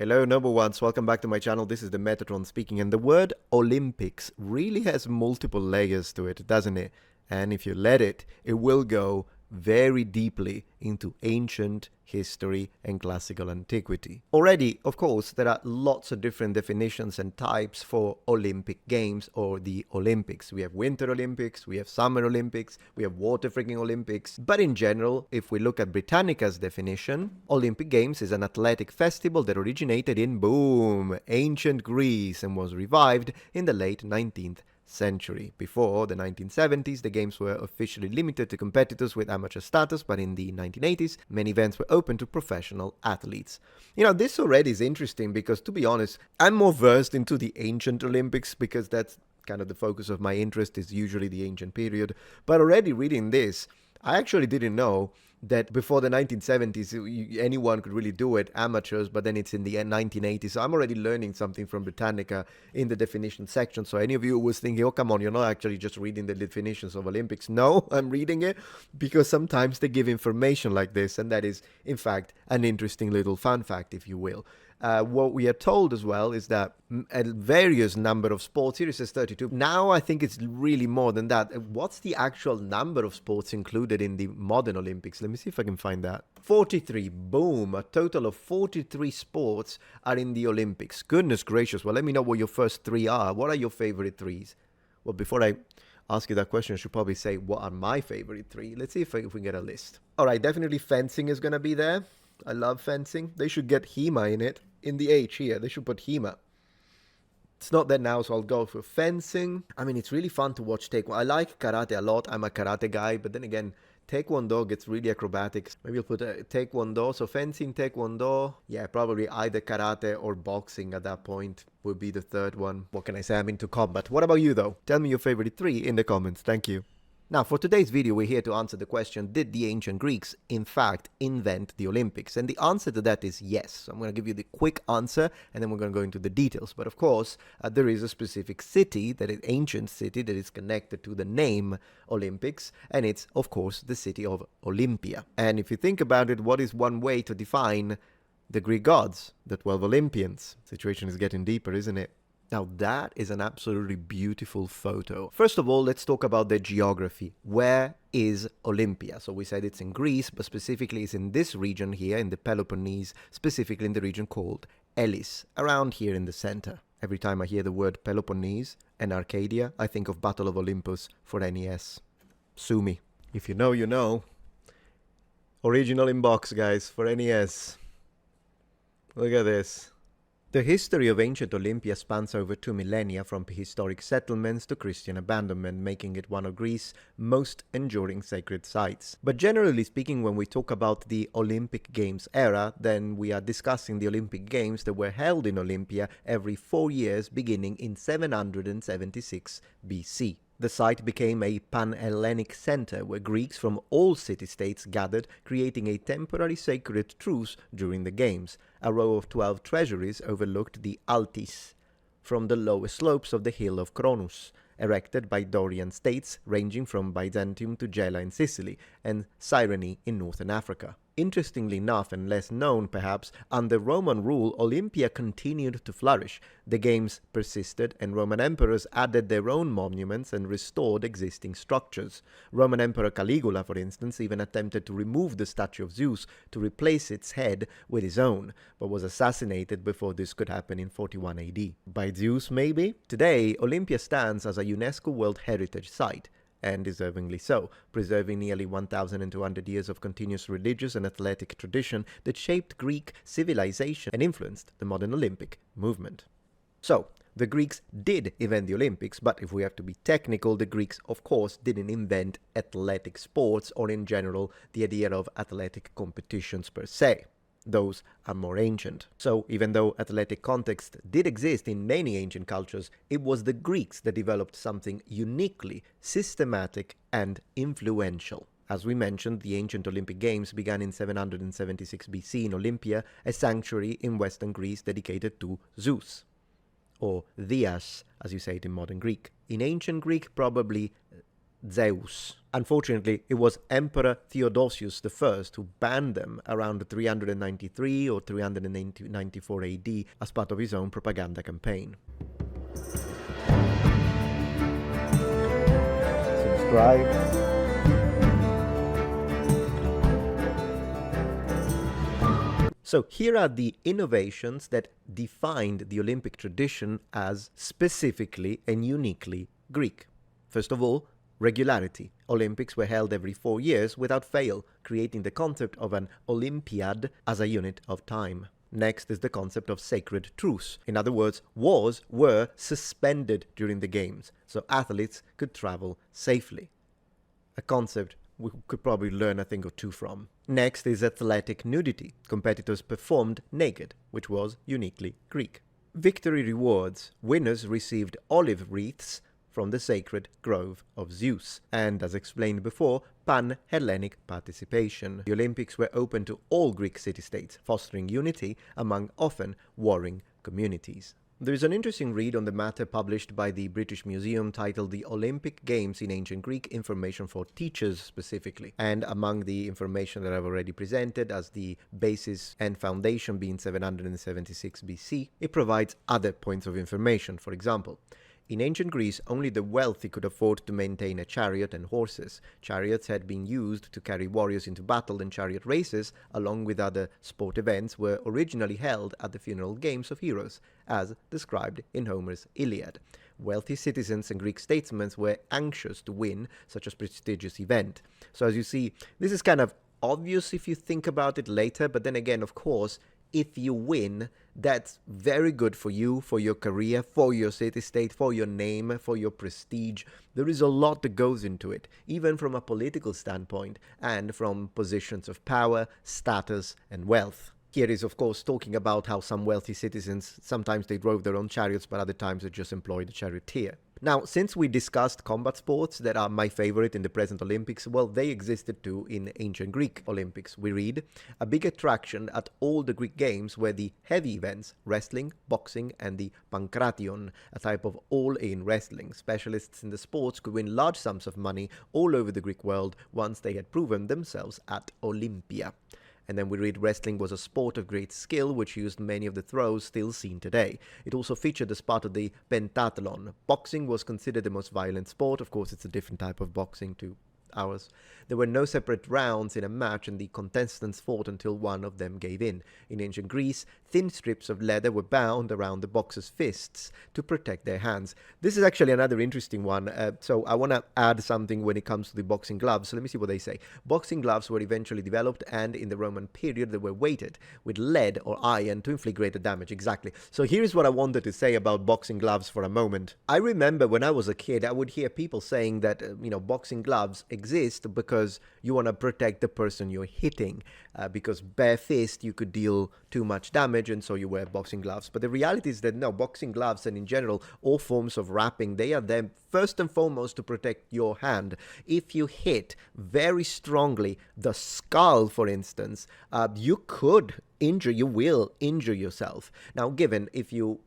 Hello, number ones. Welcome back to my channel. This is the Metatron speaking, and the word Olympics really has multiple layers to it, doesn't it? And if you let it, it will go very deeply into ancient history and classical antiquity. Already, of course, there are lots of different definitions and types for Olympic Games or the Olympics. We have Winter Olympics, we have Summer Olympics, we have Water Freaking Olympics. But in general, if we look at Britannica's definition, Olympic Games is an athletic festival that originated in, boom, ancient Greece and was revived in the late 19th century. Before the 1970s, the games were officially limited to competitors with amateur status, but in the 1980s, many events were open to professional athletes. This already is interesting because, to be honest, I'm more versed into the ancient Olympics because that's kind of the focus of my interest is usually the ancient period. But already reading this, I actually didn't know that before the 1970s, anyone could really do it, amateurs, but then it's in the 1980s. So I'm already learning something from Britannica in the definition section. So any of you who was thinking, oh, come on, you're not actually just reading the definitions of Olympics. No, I'm reading it because sometimes they give information like this. And that is, in fact, an interesting little fun fact, if you will. What we are told as well is that a various number of sports, here it says 32. Now I think it's really more than that. What's the actual number of sports included in the modern Olympics? Let me see if I can find that. 43. Boom. A total of 43 sports are in the Olympics. Goodness gracious. Well, let me know what your first three are. What are your favorite threes? Well, before I ask you that question, I should probably say, what are my favorite three? Let's see if we get a list. All right, definitely fencing is going to be there. I love fencing. They should get HEMA in it. In the H here, they should put HEMA. It's not there now, so I'll go for fencing. I mean, it's really fun to watch taekwondo. I like karate a lot. I'm a karate guy, but then again, taekwondo gets really acrobatic. Maybe I'll put taekwondo. So fencing, taekwondo. Yeah, probably either karate or boxing at that point would be the third one. What can I say? I'm into combat. What about you, though? Tell me your favorite three in the comments. Thank you. Now, for today's video, we're here to answer the question, did the ancient Greeks, in fact, invent the Olympics? And the answer to that is yes. So I'm going to give you the quick answer, and then we're going to go into the details. But of course, there is a specific city, that is ancient city, that is connected to the name Olympics, and it's, of course, the city of Olympia. And if you think about it, what is one way to define the Greek gods, the 12 Olympians? The situation is getting deeper, isn't it? Now that is an absolutely beautiful photo. First of all, let's talk about the geography. Where is Olympia? So we said it's in Greece, but specifically it's in this region here, in the Peloponnese, specifically in the region called Elis, around here in the center. Every time I hear the word Peloponnese and Arcadia, I think of Battle of Olympus for NES. Sue me. If you know, you know. Original in box, guys, for NES. Look at this. The history of ancient Olympia spans over 2 millennia, from prehistoric settlements to Christian abandonment, making it one of Greece's most enduring sacred sites. But generally speaking, when we talk about the Olympic Games era, then we are discussing the Olympic Games that were held in Olympia every 4 years, beginning in 776 BC. The site became a pan-Hellenic center where Greeks from all city-states gathered, creating a temporary sacred truce during the games. A row of 12 treasuries overlooked the Altis from the lowest slopes of the hill of Cronus, erected by Dorian states ranging from Byzantium to Gela in Sicily and Cyrene in northern Africa. Interestingly enough, and less known perhaps, under Roman rule, Olympia continued to flourish. The games persisted, and Roman emperors added their own monuments and restored existing structures. Roman Emperor Caligula, for instance, even attempted to remove the statue of Zeus to replace its head with his own, but was assassinated before this could happen in 41 AD. By Zeus, maybe? Today, Olympia stands as a UNESCO World Heritage Site, and deservingly so, preserving nearly 1,200 years of continuous religious and athletic tradition that shaped Greek civilization and influenced the modern Olympic movement. So, the Greeks did invent the Olympics, but if we have to be technical, the Greeks, of course, didn't invent athletic sports or in general the idea of athletic competitions per se. Those are more ancient. So, even though athletic context did exist in many ancient cultures, it was the Greeks that developed something uniquely systematic and influential. As we mentioned, the ancient Olympic Games began in 776 BC in Olympia, a sanctuary in western Greece dedicated to Zeus, or Dias, as you say it in modern Greek. In ancient Greek, probably Zeus. Unfortunately, it was Emperor Theodosius I who banned them around 393 or 394 AD as part of his own propaganda campaign. Subscribe. So here are the innovations that defined the Olympic tradition as specifically and uniquely Greek. First of all, regularity. Olympics were held every 4 years without fail, creating the concept of an Olympiad as a unit of time. Next is the concept of sacred truce. In other words, wars were suspended during the games, so athletes could travel safely. A concept we could probably learn a thing or two from. Next is athletic nudity. Competitors performed naked, which was uniquely Greek. Victory rewards. Winners received olive wreaths from the sacred grove of Zeus. And as explained before, pan-Hellenic participation. The Olympics were open to all Greek city-states, fostering unity among often warring communities. There is an interesting read on the matter published by the British Museum titled The Olympic Games in Ancient Greek, Information for Teachers specifically. And among the information that I've already presented as the basis and foundation being 776 BC, it provides other points of information. For example, in ancient Greece, only the wealthy could afford to maintain a chariot and horses. Chariots had been used to carry warriors into battle, and chariot races, along with other sport events, were originally held at the funeral games of heroes, as described in Homer's Iliad. Wealthy citizens and Greek statesmen were anxious to win such a prestigious event. So as you see, this is kind of obvious if you think about it later, but then again, of course, if you win, that's very good for you, for your career, for your city-state, for your name, for your prestige. There is a lot that goes into it, even from a political standpoint and from positions of power, status, and wealth. Here is, of course, talking about how some wealthy citizens, sometimes they drove their own chariots, but other times they just employed a charioteer. Now, since we discussed combat sports that are my favorite in the present Olympics, well, they existed too in ancient Greek Olympics. We read, a big attraction at all the Greek games were the heavy events, wrestling, boxing, and the pankration, a type of all-in wrestling. Specialists in the sports could win large sums of money all over the Greek world once they had proven themselves at Olympia. And then we read wrestling was a sport of great skill which used many of the throws still seen today. It also featured as part of the pentathlon. Boxing was considered the most violent sport. Of course, it's a different type of boxing to ours. There were no separate rounds in a match, and the contestants fought until one of them gave in. In ancient Greece, thin strips of leather were bound around the boxers' fists to protect their hands. This is actually another interesting one. So I want to add something when it comes to the boxing gloves. So let me see what they say. Boxing gloves were eventually developed, and in the Roman period they were weighted with lead or iron to inflict greater damage. Exactly. So here's what I wanted to say about boxing gloves for a moment. I remember when I was a kid, I would hear people saying that, boxing gloves exist because you want to protect the person you're hitting, because bare fist you could deal too much damage, and so you wear boxing gloves. But the reality is that no, boxing gloves and in general all forms of wrapping, they are there first and foremost to protect your hand. If you hit very strongly the skull, for instance, you will injure yourself. Now, given if you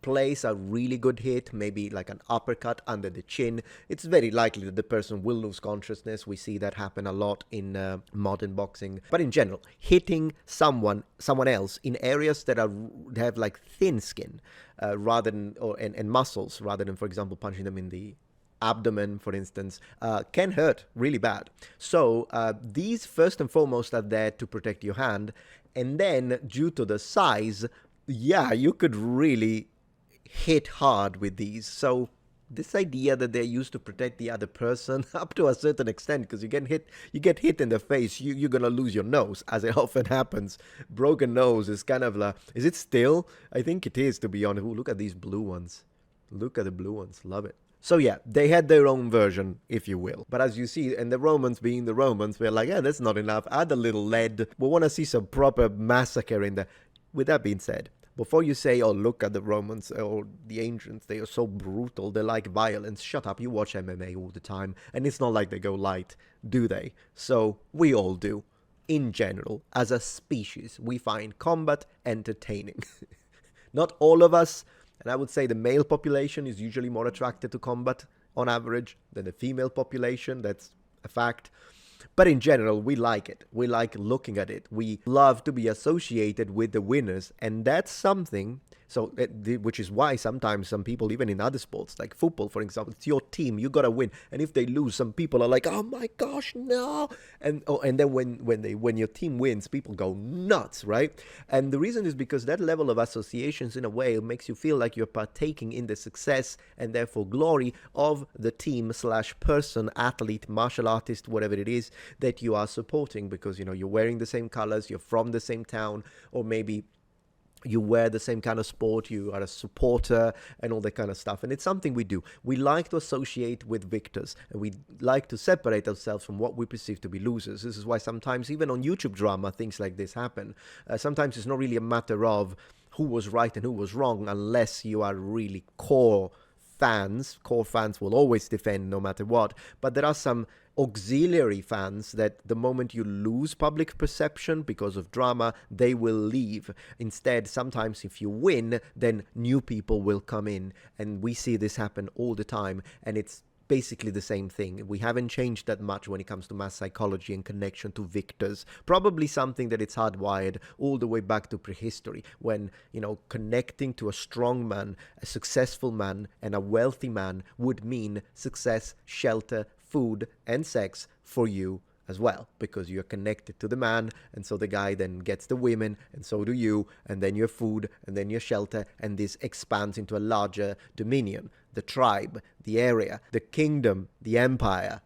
place a really good hit, maybe like an uppercut under the chin, it's very likely that the person will lose consciousness. We see that happen a lot in modern boxing. But in general, hitting someone else in areas that have like thin skin rather than and muscles, rather than, for example, punching them in the abdomen, for instance, can hurt really bad. So these first and foremost are there to protect your hand, and then due to the size, yeah, you could really hit hard with these. So this idea that they're used to protect the other person up to a certain extent, because you get hit in the face, you're gonna lose your nose, as it often happens. Broken nose is kind of like, is it still? I think it is, to be honest. Ooh, look at these blue ones. Look at the blue ones. Love it. So yeah, they had their own version, if you will. But as you see, and the Romans being the Romans, we're like, yeah, that's not enough. Add a little lead. We want to see some proper massacre in there. With that being said, before you say, oh, look at the Romans or the ancients, they are so brutal, they like violence, shut up, you watch MMA all the time, and it's not like they go light, do they? So, we all do. In general, as a species, we find combat entertaining. Not all of us, and I would say the male population is usually more attracted to combat on average than the female population. That's a fact. But in general, we like it. We like looking at it. We love to be associated with the winners. And that's something, which is why sometimes some people, even in other sports, like football, for example, it's your team, you got to win. And if they lose, some people are like, oh my gosh, no. And then when your team wins, people go nuts, right? And the reason is because that level of associations, in a way, makes you feel like you're partaking in the success and therefore glory of the team / person, athlete, martial artist, whatever it is that you are supporting, because you're wearing the same colors, you're from the same town, or maybe you wear the same kind of sport, you are a supporter, and all that kind of stuff. And it's something we do. We like to associate with victors, and we like to separate ourselves from what we perceive to be losers. This is why sometimes, even on YouTube drama, things like this happen. Sometimes it's not really a matter of who was right and who was wrong, unless you are really core fans. Core fans will always defend no matter what. But there are some auxiliary fans that the moment you lose public perception because of drama, they will leave. Instead, sometimes if you win, then new people will come in. And we see this happen all the time. And it's basically the same thing. We haven't changed that much when it comes to mass psychology and connection to victors. Probably something that it's hardwired all the way back to prehistory, when, connecting to a strong man, a successful man, and a wealthy man would mean success, shelter, food, and sex for you as well, because you're connected to the man, and so the guy then gets the women, and so do you, and then your food, and then your shelter, and this expands into a larger dominion, the tribe, the area, the kingdom, the empire,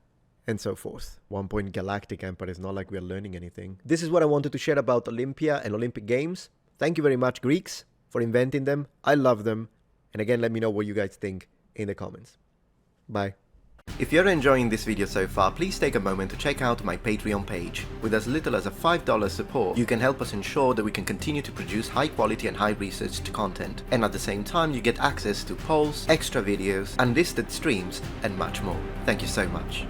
and so forth. 1 point galactic empire. Is not like we're learning anything. This is what I wanted to share about Olympia and Olympic Games. Thank you very much, Greeks, for inventing them. I love them. And again, let me know what you guys think in the comments. Bye. If you're enjoying this video so far, please take a moment to check out my Patreon page. With as little as a $5 support, you can help us ensure that we can continue to produce high quality and high researched content. And at the same time, you get access to polls, extra videos, unlisted streams, and much more. Thank you so much.